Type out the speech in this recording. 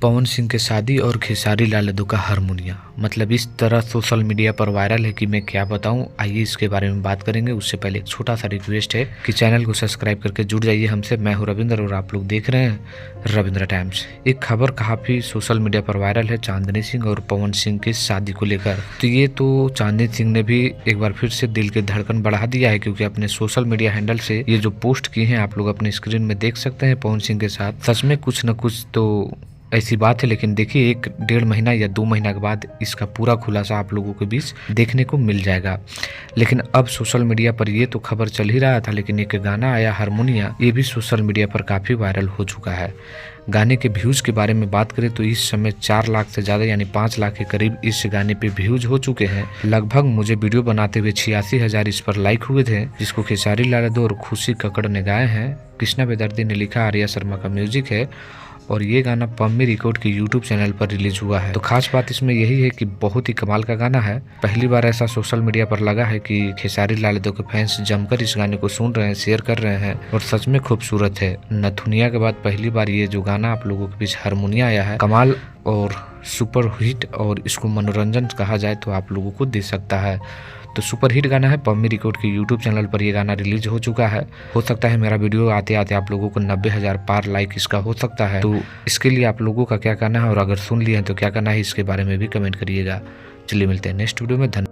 पवन सिंह के शादी और खेसारी लाल यादव का हारमोनिया मतलब इस तरह सोशल मीडिया पर वायरल है कि मैं क्या बताऊं। आइए इसके बारे में बात करेंगे। उससे पहले एक छोटा सा रिक्वेस्ट है कि चैनल को सब्सक्राइब करके जुड़ जाइए हमसे। मैं हूं रविंद्र और आप लोग देख रहे हैं रविंद्र टाइम्स। एक खबर काफी सोशल मीडिया पर वायरल है चांदनी सिंह और पवन सिंह की शादी को लेकर। तो ये तो चांदनी सिंह ने भी एक बार फिर से दिल की धड़कन बढ़ा दिया है, क्योंकि अपने सोशल मीडिया हैंडल से ये जो पोस्ट की हैं आप लोग अपने स्क्रीन में देख सकते हैं पवन सिंह के साथ। सच में कुछ न कुछ तो ऐसी बात है, लेकिन देखिए 1-1.5 महीना या 2 महीना के बाद इसका पूरा खुलासा आप लोगों के बीच देखने को मिल जाएगा। लेकिन अब सोशल मीडिया पर ये तो खबर चल ही रहा था, लेकिन एक गाना आया हारमोनिया, ये भी सोशल मीडिया पर काफ़ी वायरल हो चुका है। गाने के व्यूज़ के बारे में बात करें तो इस समय 4 लाख से ज़्यादा यानी 5 लाख के करीब इस गाने पे व्यूज़ हो चुके हैं। लगभग मुझे वीडियो बनाते हुए 86,000 इस पर लाइक हुए थे, जिसको खेसारी लाल यादव और खुशी कक्कड़ ने गाए हैं। कृष्णा बेदर्दी ने लिखा, आर्या शर्मा का म्यूजिक है और ये गाना पम्मी रिकॉर्ड के यूट्यूब चैनल पर रिलीज हुआ है। तो खास बात इसमें यही है कि बहुत ही कमाल का गाना है। पहली बार ऐसा सोशल मीडिया पर लगा है कि खेसारी लाल यादव के फैंस जमकर इस गाने को सुन रहे हैं, शेयर कर रहे हैं और सच में खूबसूरत है। नथुनिया के बाद पहली बार ये जो गाना आप लोगों के बीच हारमोनिया आया है, कमाल और सुपर हिट, और इसको मनोरंजन कहा जाए तो आप लोगों को दे सकता है। तो सुपर हिट गाना है। पम्मी रिकॉर्ड के यूट्यूब चैनल पर ये गाना रिलीज हो चुका है। हो सकता है मेरा वीडियो आते आते आप लोगों को 90,000 पार लाइक इसका हो सकता है। तो इसके लिए आप लोगों का क्या करना है और अगर सुन लिए हैं तो क्या करना है, इसके बारे में भी कमेंट करिएगा। चलिए मिलते हैं नेक्स्ट वीडियो में। धन्यवाद।